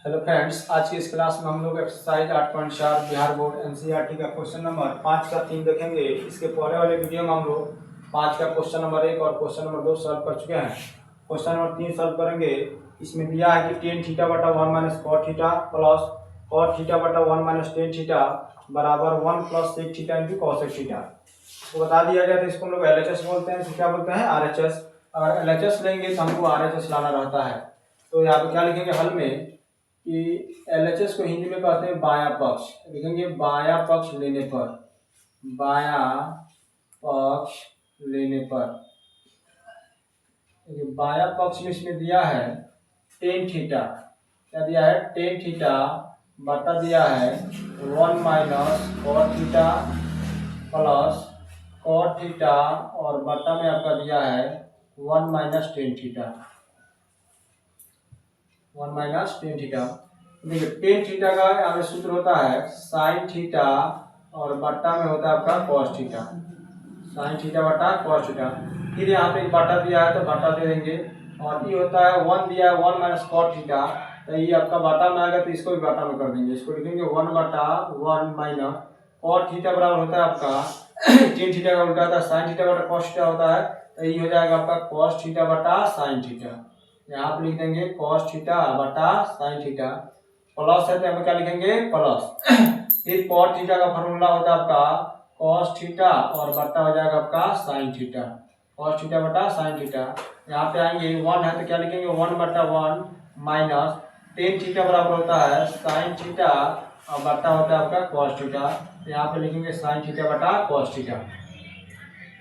Hello friends, आज की इस क्लास में हम लोग एक्सरसाइज 8.4 बिहार बोर्ड एनसीईआरटी का क्वेश्चन नंबर 5 का 3 देखेंगे। इसके पहले वाले वीडियो में हम लोग 5 का क्वेश्चन नंबर 1 और क्वेश्चन नंबर 2 सॉल्व कर चुके हैं। क्वेश्चन नंबर 3 सॉल्व करेंगे। इसमें दिया है कि टेन थीटा बटा 1 minus cot theta plus cot theta बटा 1 माइनस टेन थीटा बराबर 1 plus sec theta into cosec theta. तो बता दिया गया था, इसको हम लोग LHS बोलते हैं। इसे क्या बोलते हैं? RHS। अगर LHS लेंगे तो हमको RHS लाना रहता है। तो यहाँ पे क्या लिखेंगे हल में कि LHS को हिंदी में कहते हैं बायां पक्ष। लिखेंगे बायां पक्ष लेने पर, बायां पक्ष लेने पर। बायां पक्ष में इसमें दिया है टेन थीटा। क्या दिया है? टेन थीटा बटा दिया है 1 minus cot theta plus cot theta और बटा में आपका दिया है 1 minus tan theta, 1 minus tan theta. देखिए टेन थीटा का यहाँ पे सूत्र होता है साइन थीटा और बट्टा में होता है आपका कॉस थीटा, साइन थीटा बटा कॉस थीटा। फिर यहाँ पे बटा दिया है तो बटा दे देंगे, और ये होता है 1 दिया है 1 माइनस कॉट थीटा, तो ये आपका बटा में आएगा तो इसको भी बटा में कर देंगे। इसको लिखेंगे 1 बटा 1 माइनस कॉट थीटा बराबर होता है आपका टेन थीटा का उल्टा होता है साइन थीटा बटा कॉस थीटा होता है, तो ये हो जाएगा आपका कॉस थीटा बटा साइन थीटा। यहाँ पे लिख देंगे कॉस थीटा बटा साइन थीटा। प्लस है तो यहाँ पे क्या लिखेंगे? प्लस। फिर कॉट थीटा का फॉर्मूला होता है आपका कॉस थीटा और बटा हो जाएगा आपका साइन थीटा, कॉस थीटा बटा साइन थीटा। यहाँ पे आएंगे 1 है तो क्या लिखेंगे? 1 बटा 1 माइनस टेन थीटा बराबर होता है साइन थीटा और बटा होता है आपका कॉस थीटा। यहाँ पे लिखेंगे साइन थीटा बटा कॉस थीटा।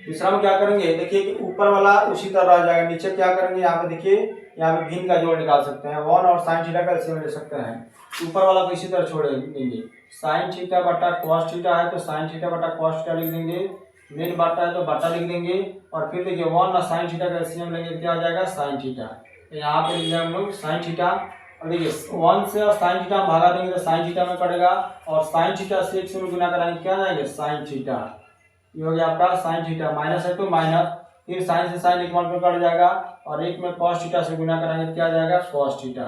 दूसरा में क्या करेंगे? देखिए कि ऊपर वाला उसी तरह रह जाएगा, नीचे क्या करेंगे? यहाँ पे देखिए, यहाँ पे भिन्न का जोड़ निकाल सकते हैं, 1 और साइन थीटा का एलसीएम ले सकते हैं। ऊपर वाला को इसी तरह छोड़ देंगे। साइन थीटा बटा कॉस थीटा है तो साइन थीटा बटा कॉस थीटा लिख देंगे, मेन बटा है तो बटा लिख देंगे, और फिर देखिए 1 और साइन थीटा का एलसीएम लेंगे तो क्या हो जाएगा? Sign theta. तो यहाँ पे लिख देंगे हम लोग साइन थीटा, और देखिए 1 से और साइन थीटा में भागा देंगे तो साइन थीटा में पड़ेगा, और साइन थीटा से 1 से गुना कराएंगे क्या जाएंगे? Sine theta. ये हो गया आपका साइन थीटा, माइनस है तो माइनस, फिर साइन से साइन एक में कट जाएगा, और एक में कॉस थीटा से गुना कराएंगे तो क्या आ जाएगा? Cos theta.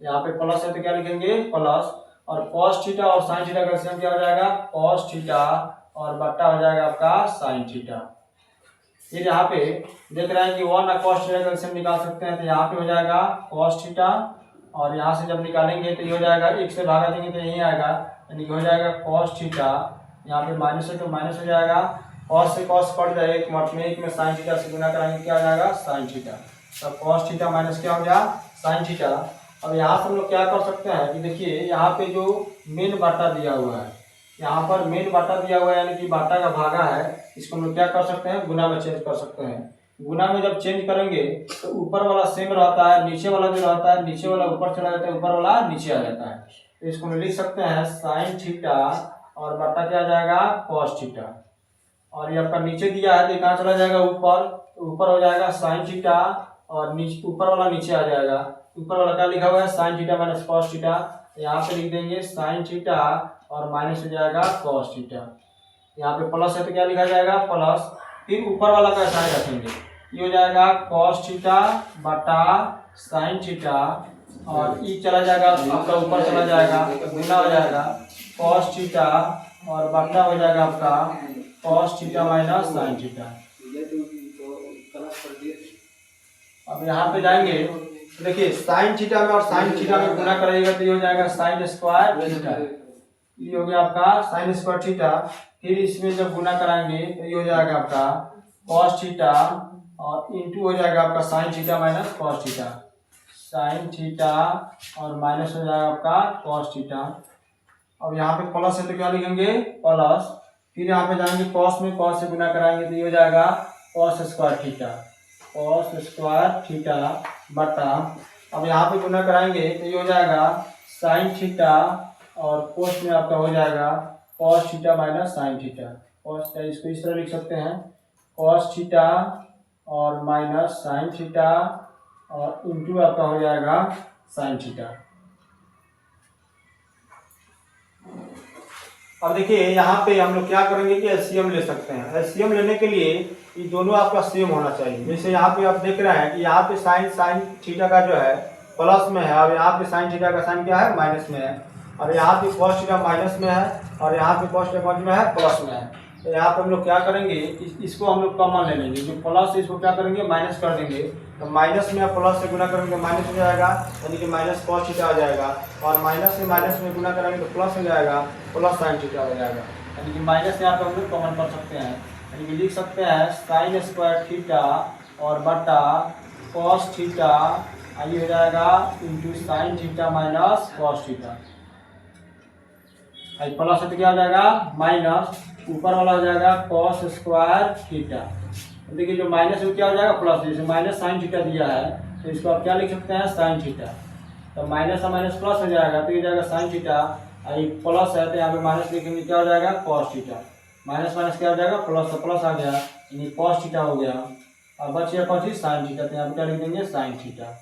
यहाँ पे प्लस है तो क्या लिखेंगे? प्लस, और कॉस थीटा और साइन थीटा का एलसीएम क्या हो जाएगा? कॉस थीटा और बट्टा हो जाएगा आपका साइन थीटा। फिर यहाँ पे देख रहे हैं कि 1 और कॉस थीटा का एलसीएम निकाल सकते हैं, तो यहाँ पे हो जाएगा कॉस थीटा, और यहाँ से जब निकालेंगे तो ये हो जाएगा 1 से भागा देंगे तो यही आएगा, यानी कि हो जाएगा कॉस थीटा। यहाँ पे माइनस है तो माइनस हो जाएगा, कॉस से कॉस कट जाएगा, एक में साइन थीटा से गुना कराएंगे क्या आ जाएगा? Sign theta. तो कॉस थीटा माइनस क्या हो गया? Sine theta. अब यहाँ से हम लोग क्या कर सकते हैं कि देखिए यहाँ पे जो मेन बाटा दिया हुआ है, यहाँ पर मेन बाटा दिया हुआ है यानी कि बाटा का भागा है, इसको हम लोग क्या कर सकते हैं? गुना में चेंज कर सकते हैं। गुना में जब चेंज करेंगे तो ऊपर वाला सेम रहता है, नीचे वाला जो रहता है नीचे वाला ऊपर चला जाता है, ऊपर वाला नीचे आ जाता है। तो इसको हम लिख सकते हैं साइन थीटा और बटा क्या आ जाएगा? Cos theta. और ये आपका नीचे दिया है तो कहाँ चला जाएगा? ऊपर, तो ऊपर हो जाएगा साइन थीटा, और नीचे ऊपर वाला नीचे आ जाएगा। ऊपर वाला क्या लिखा हुआ है? Sine theta minus cos theta. यहाँ पे लिख देंगे साइन थीटा और माइनस हो जाएगा कॉस थीटा। यहाँ पे प्लस है तो क्या लिखा जाएगा? प्लस, फिर ऊपर वाला का साइन रखेंगे, ये हो जाएगा कॉस थीटा बटा साइन थीटा, और ई चला जाएगा आपका ऊपर चला जाएगा, गुना हो जाएगा कॉस थीटा और बटा हो जाएगा आपका cos theta minus sine theta. अब यहाँ पे जाएंगे तो देखिए साइन थीटा में और साइन थीटा में गुना करेगा तो ये हो जाएगा साइन स्क्वायर थीटा, ये हो गया आपका साइन स्क्वायर थीटा। फिर इसमें जब गुना कराएंगे तो ये हो जाएगा आपका कॉस थीटा, और इंटू हो जाएगा आपका sign theta minus cos theta, sine theta और माइनस हो जाएगा आपका कॉस थीटा। अब यहाँ पे प्लस है तो क्या लिखेंगे? प्लस, फिर यहाँ पे जाएंगे कॉस में कॉस से गुना कराएंगे तो ये हो जाएगा cos square theta, cos square theta बटा, अब यहाँ पे गुना कराएंगे तो ये हो जाएगा साइन थीटा, और कोस में आपका हो जाएगा cos theta minus sine theta, cos theta. इसको इस तरह लिख सकते हैं कॉस थीटा और माइनस साइन थीटा, और इंटू आपका हो जाएगा साइन थीटा। अब देखिए यहाँ पे हम लोग क्या करेंगे कि एलसीएम ले सकते हैं। एलसीएम लेने के लिए ये दोनों आपका सेम होना चाहिए। जैसे यहाँ पे आप देख रहे हैं कि यहाँ पे साइन थीटा का जो है प्लस में है और यहाँ पे साइन थीटा का साइन क्या है, माइनस में है, और यहाँ पे कॉस थीटा माइनस में है और यहाँ पे कॉस थीटा में है, प्लस में है। तो यहाँ पे हम लोग क्या करेंगे, इसको हम लोग कॉमन ले लेंगे, जो प्लस है इसको क्या करेंगे, माइनस कर देंगे। तो माइनस में प्लस से गुना करेंगे माइनस हो जाएगा, यानी कि माइनस कॉस थीटा आ जाएगा, और माइनस से माइनस में गुना करेंगे तो प्लस हो जाएगा, प्लस साइन थीटा हो जाएगा। यानी कि माइनस यहाँ पे हम लोग कॉमन कर सकते हैं, यानी कि लिख सकते हैं साइन स्क्वायर थीटा और बटा कॉस थीटा, ये हो जाएगा into sine theta minus cos theta. Plus है तो क्या हो जाएगा, माइनस, ऊपर वाला हो जाएगा कॉस स्क्वायर थीटा। देखिए जो माइनस है क्या हो जाएगा, प्लस, जैसे माइनस साइन थीटा दिया है तो इसको आप क्या लिख सकते हैं, साइन थीटा। तो माइनस और माइनस प्लस हो जाएगा तो ये हो जाएगा साइन थीटा, और ये प्लस है तो यहाँ पे माइनस लिखेंगे, क्या हो जाएगा, कॉस थीटा। माइनस माइनस क्या हो जाएगा, प्लस, तो प्लस आ गया, यानी कॉस थीटा हो गया, और बच गया कौन सी, साइन थीटा। तो यहाँ पे क्या लिख देंगे, साइन थीटा।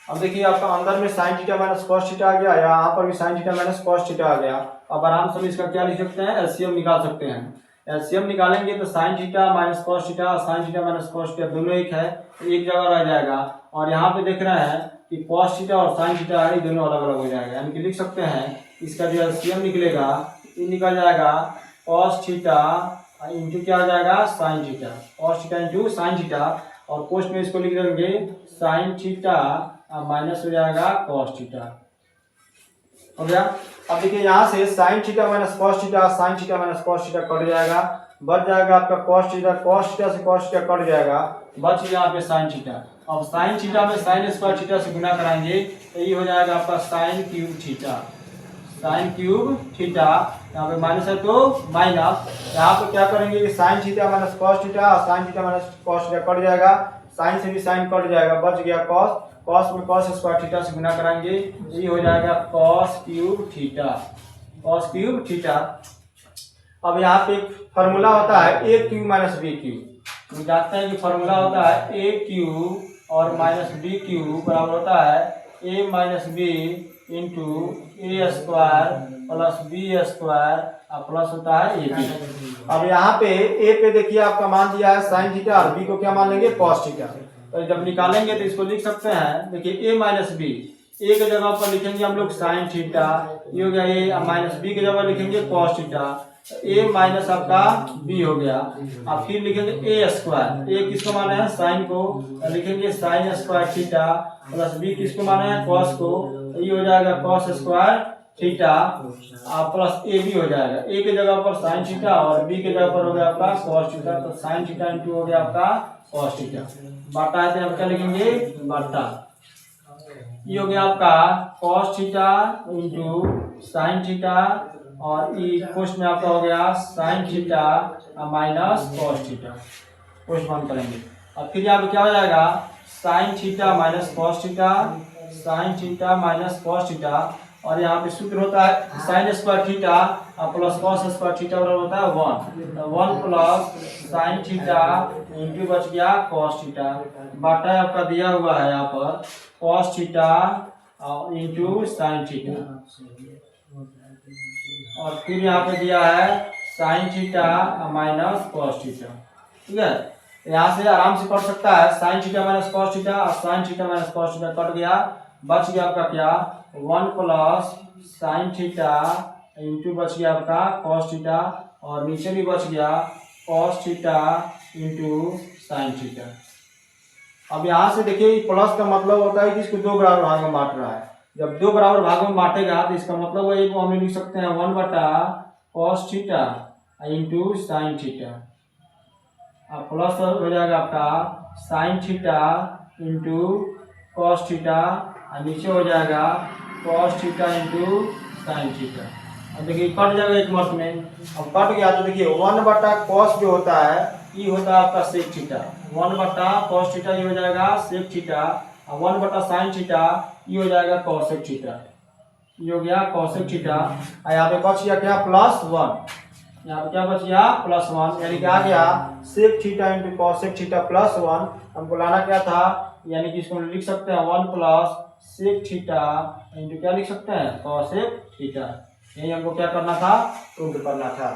अब देखिए आपका अंदर में sine theta minus cos theta आ गया, यहाँ पर भी sine theta minus cos theta आ गया। अब आराम से इसका क्या लिख सकते हैं, एलसीएम निकाल सकते हैं। एलसीएम निकालेंगे तो sine theta minus cos theta और sine theta minus cos theta दोनों एक है, तो एक जगह रह जाएगा, और यहाँ पे देख रहे हैं कि कॉस थीटा और साइन थीटा है, दोनों अलग अलग हो जाएगा। यानी कि लिख सकते हैं इसका जो एलसीएम निकलेगा, ये निकल जाएगा कॉस थीटा इंटू क्या हो जाएगा, sine theta, cos theta into sine theta, और पोस्ट में इसको लिख देंगे साइन थीटा माइनस हो जाएगा कॉस थीटा, हो गया। अब देखिए यहाँ से sign theta minus cos theta, sine theta minus cos theta cut जाएगा, बच जाएगा आपका कॉस थीटा से कॉस थीटा कट जाएगा, बच यहाँ पे साइन थीटा। अब साइन थीटा में साइन स्क्वायर थीटा से गुना कराएंगे तो ये हो जाएगा आपका sine cube theta, sine cube theta. यहाँ पे माइनस है तो माइनस, यहाँ पे क्या करेंगे कि sine theta minus cos theta और sine theta minus cos theta cut जाएगा, साइन से भी साइन कट जाएगा, बच गया कॉस, कॉस में कॉस स्क्वायर थीटा से गुना कराएंगे, ये हो जाएगा cos cube theta, cos cube theta. अब यहाँ पे एक फॉर्मूला होता है A cube minus B cube, हम जानते हैं कि फॉर्मूला होता है ए क्यूब और माइनस बी क्यूब बराबर होता है A minus B into A square plus B square plus होता है ए बी। अब यहाँ पे ए पे देखिए आपका मान दिया है साइन थीटा और बी को क्या मान लेंगे, कॉस थीटा। तो जब निकालेंगे तो इसको लिख सकते हैं, देखिए ए माइनस बी, ए के जगह पर लिखेंगे हम लोग साइन थीटा, ये हो गया ए, माइनस बी के जगह लिखेंगे कॉस थीटा, ए माइनस आपका बी हो गया। अब फिर लिखेंगे ए स्क्वायर, ए किसको माना है, साइन को, लिखेंगे sine square theta plus B किसको माना है, कॉस को, ये हो जाएगा cos square theta plus A B हो जाएगा, ए के जगह पर साइन थीटा और बी के जगह पर हो गया आपका कॉस थीटा, तो साइन थीटा इंटू हो गया आपका कॉस थीटा, बटा है तो यहाँ क्या लिखेंगे, बटा, ये हो गया आपका cos theta into sine theta, और ये पोस्ट में आपका हो गया sign theta minus cos theta, post बंद करेंगे। अब फिर यहाँ पे क्या हो जाएगा, sign theta minus cos theta, sine theta minus cos theta, और यहाँ पे सूत्र होता है sign square theta plus cos square theta बराबर होता है 1 प्लस साइन थीटा इंटू बच गया कॉस थीटा, बटा आपका दिया हुआ है यहाँ पर cos theta into sine theta, और फिर यहाँ पे दिया है sine theta minus cos theta, ठीक है। यहाँ से आराम से कट सकता है, sine theta minus cos theta और sine theta minus cos theta cut गया, बच गया आपका क्या 1 प्लस साइन थीटा इंटू बच गया आपका कॉस थीटा, और नीचे भी बच गया cos theta into sine theta. अब यहाँ से देखिए प्लस का मतलब होता है कि इसको दो बराबर भाग में बांट रहा है, जब दो बराबर भागों में बांटेगा तो इसका मतलब वही को हम लिख सकते हैं 1 बटा cos theta into sine theta, अब प्लस हो जाएगा आपका sign theta into cos theta, और नीचे हो जाएगा cos theta into sine theta. अब देखिए कट जाएगा एक मत में, अब कट गया तो देखिए 1 बटा कॉस जो होता है ये होता है आपका सेक थीटा, 1 बटा कॉस थीटा ये हो जाएगा सेक थीटा, और 1 बटा साइन थीटा ये हो जाएगा कॉसेक थीटा, ये हो गया कॉसेक थीटा। और यहाँ पे बच गया क्या प्लस 1, यहाँ पे क्या बच गया प्लस 1, यानी कि आ गया sec theta into cosec theta plus 1। हमको लाना क्या था, यानी कि इसको लिख सकते हैं 1 प्लस सेक थीटा इंटू क्या लिख सकते हैं कॉसेक थीटा, यही हमको क्या करना था, प्रूव करना था।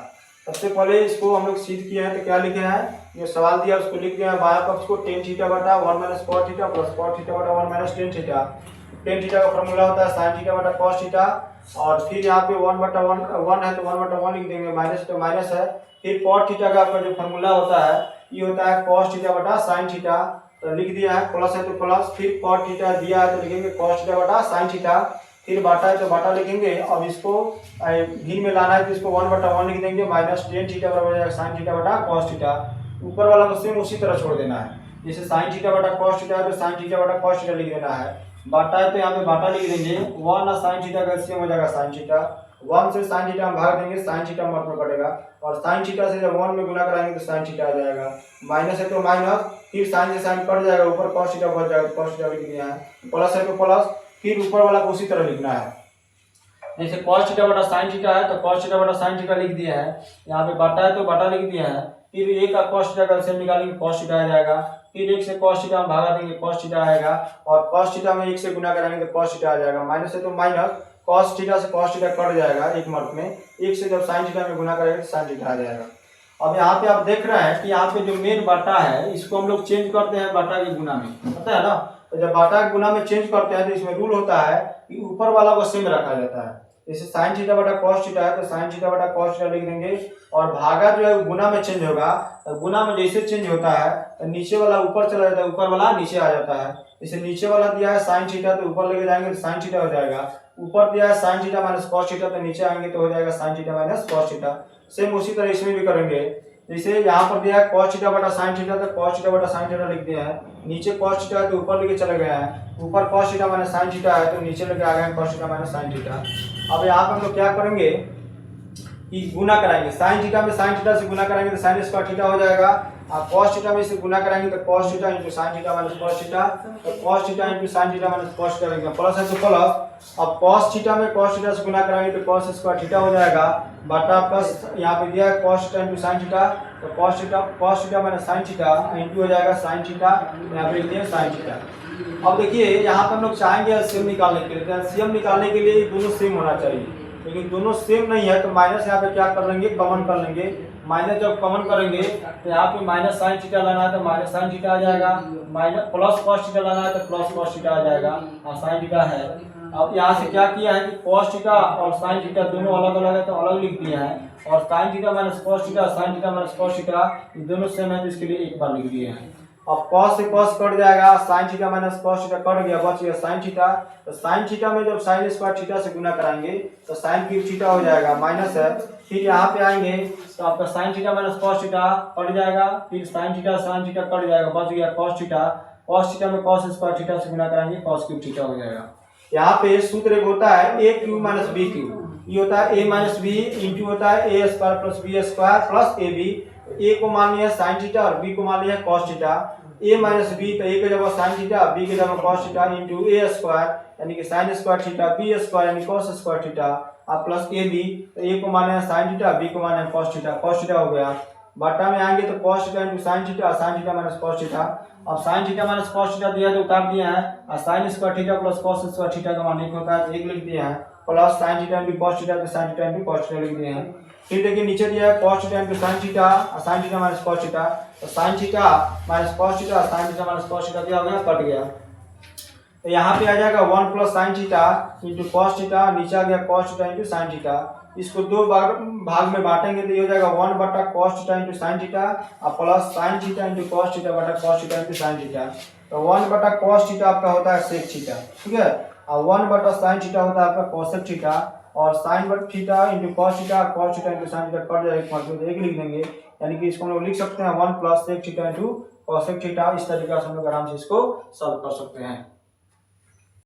सबसे पहले इसको हम लोग सिद्ध किए हैं तो क्या लिखे हैं, जो सवाल दिया उसको लिख दिया है बाया पक्ष को टेन थीटा बटा 1 minus cos theta plus cos theta बटा 1 minus tan theta. Ten theta का फॉर्मूला होता है साइन थीटा बटा कॉस थीटा, और फिर यहाँ पे 1 बटा 1 है तो 1 बटा 1 लिख देंगे, माइनस तो माइनस है। फिर कॉट थीटा का आपका जो फॉर्मूला होता है ये होता है कॉस थीटा बटा साइन थीटा, तो लिख दिया है, प्लस है तो प्लस, फिर कॉट थीटा दिया है तो लिखेंगे कॉस थीटा बटा साइन थीटा, फिर बाटा है तो बाटा लिखेंगे। अब इसको भी में लाना है तो इसको 1 बटा 1 लिख देंगे, माइनस टेन थीटा बराबर हो जाएगा साइन थीटा बटा कॉस थीटा। ऊपर वाला को सेम उसी तरह छोड़ देना है, जैसे साइन थीटा बटा कॉस थीटा है तो साइन थीटा बटा कॉस थीटा लिख देना है। बाटा है तो यहाँ पे बाटा लिख देंगे, 1 और साइन थीटा का सेम हो जाएगा साइन थीटा, 1 से साइन थीटा में भाग देंगे, साइन थीटा में कटेगा, और साइन थीटा से जब 1 में गुना कराएंगे तो साइन थीटा आ जाएगा, माइनस है तो माइनस, फिर साइन से साइन कट जाएगा, ऊपर कॉस थीटा बच जाएगा, कॉस थीटा लिख दिया है, प्लस है तो प्लस, फिर ऊपर वाला को उसी तरह लिखना है, जैसे कॉस थीटा बटा साइन थीटा है तो कॉस थीटा बटा साइन थीटा लिख दिया है, यहाँ पे बाटा है तो बाटा लिख दिया है, फिर एक का कॉस थीटा का एलसीएम निकालेंगे कॉस थीटा आ जाएगा, फिर एक से कॉस थीटा में भागा देंगे कॉस थीटा आएगा, और कॉस थीटा में एक से गुना कराएंगे तो कॉस थीटा आ जाएगा, माइनस है तो माइनस, कॉस थीटा से कॉस थीटा कट जाएगा एक मार्क में, एक से जब साइन थीटा में गुना करेंगे तो साइन थीटा आ जाएगा। अब यहाँ पे आप देख रहे हैं कि यहाँ पे जो मेन बाटा है इसको हम लोग चेंज करते हैं बाटा के गुना में, पता है ना, तो जब बाटा के गुना में चेंज करते हैं तो इसमें रूल होता है कि ऊपर वाला को सेम रखा जाता है, जैसे साइन थीटा बटा कॉस थीटा है तो साइन थीटा बटा कॉस थीटा लिख देंगे, और भागा जो है गुना में चेंज होगा, तो गुना में जैसे चेंज होता है तो नीचे वाला ऊपर चला जाता है, ऊपर वाला नीचे आ जाता है, जैसे नीचे वाला दिया है साइन थीटा तो ऊपर लेके जाएंगे तो साइन थीटा हो जाएगा, ऊपर दिया है sine theta minus cos theta तो नीचे आएंगे तो हो जाएगा sign theta minus cos theta. Same उसी तरह इसमें भी करेंगे, जैसे यहाँ पर दिया है कॉस थीटा बटा साइन थीटा तो कॉस थीटा बटा साइन थीटा लिख दिया है, नीचे कॉस थीटा है तो ऊपर लेके चले गए हैं, ऊपर cos theta minus sine theta है तो नीचे लेके आ गए हैं cos theta minus sine theta. अब यहाँ पर हम लोग क्या करेंगे कि गुना कराएंगे, साइन थीटा में साइन थीटा से गुना कराएंगे तो साइन स्क्वायर थीटा हो जाएगा, और कॉस थीटा में से गुना कराएंगे तो cos theta into sine theta minus cos theta, तो cos theta into sine theta minus cos theta लिखेंगे, प्लस है तो प्लस, अब कॉस थीटा में कॉस थीटा से गुना कराएंगे तो कॉस स्क्वायर थीटा हो जाएगा, बटा प्लस यहाँ पे दिया है cos theta into sine theta, तो cos theta minus sine theta into हो जाएगा साइन थीटा, यहाँ पे लिख दिया साइन थीटा। अब देखिए यहाँ पर हम लोग चाहेंगे एलसीएम निकालने के लिए, तो एलसीएम निकालने के लिए दोनों सेम होना चाहिए, लेकिन दोनों सेम नहीं है तो माइनस यहाँ पे क्या कर लेंगे, कॉमन कर लेंगे, माइनस जब कॉमन करेंगे तो यहाँ पे माइनस साइन थीटा लाना है तो माइनस साइन थीटा आ जाएगा, माइनस प्लस कॉस थीटा लाना है तो प्लस कॉस थीटा आ जाएगा, और साइन थीटा है। अब यहाँ से क्या किया है कि कॉस थीटा और साइन थीटा दोनों अलग अलग है तो अलग लिख दिया है, और sine theta minus cos theta, sine theta minus cos theta ये दोनों सेम है तो इसके लिए एक बार लिख दिए हैं। अब कॉस से कॉस कट जाएगा, sign theta minus cos theta cut गया, बच गया साइन थीटा, तो साइन थीटा में जब साइन स्क्वायर थीटा से गुना कराएंगे तो साइन क्यूब थीटा हो जाएगा, माइनस है, फिर यहाँ पे आएंगे तो आपका sign theta minus cos theta cut जाएगा, फिर साइन थीटा कट जाएगा, बच गया कॉस थीटा में कॉस स्क्वायर थीटा से गुना कराएंगे कॉस क्यूब थीटा हो जाएगा। यहाँ पे सूत्र एक होता है A cube minus B cube, ये होता है ए माइनस बी इंटू होता है A square plus B square plus A B, A को मान लिया साइन थीटा और बी को मान लिया cos theta, A minus B तो ए के जगह साइन थीटा, बी के जगह cos theta into A square यानी कि sine square theta, B square यानी कॉस स्क्वायर थीटा, और प्लस ए बी तो ए को माने साइन थीटा, बी को माने कॉस थीटा हो गया। बाटा में आएंगे तो cos theta into sine theta minus cos theta, अब sine theta minus cos theta दिया तो उतार दिया है, और sine square theta plus cos square theta का मान एक होता है तो एक लिख दिया है, plus sine theta into cos theta तो sine theta into cos theta लिख दिए हैं। फिर देखिए नीचे दिया है cos theta into sine theta और sine theta minus cos theta, तो sine theta minus cos theta, sine theta minus cos theta क्या हो गया, कट गया, तो यहाँ पे आ जाएगा 1 plus sine theta into cos theta, नीचे आ गया cos theta into sine theta, इसको दो भाग में बांटेंगे तो ये हो जाएगा 1 बटा cos theta into sine theta और plus sine theta into cos theta बटा cos theta into sine theta, तो 1 बटा कॉस थीटा आपका होता है सेक थीटा, ठीक है, और 1 बटा साइन थीटा होता है आपका कोसेक थीटा, और साइन बटा theta into cos theta into sine theta cut जाएगा, एक लिख देंगे, यानी कि इसको हम लोग लिख सकते हैं 1 plus sec theta into cosec theta. इस तरीके से हम लोग आराम से इसको सॉल्व कर सकते हैं।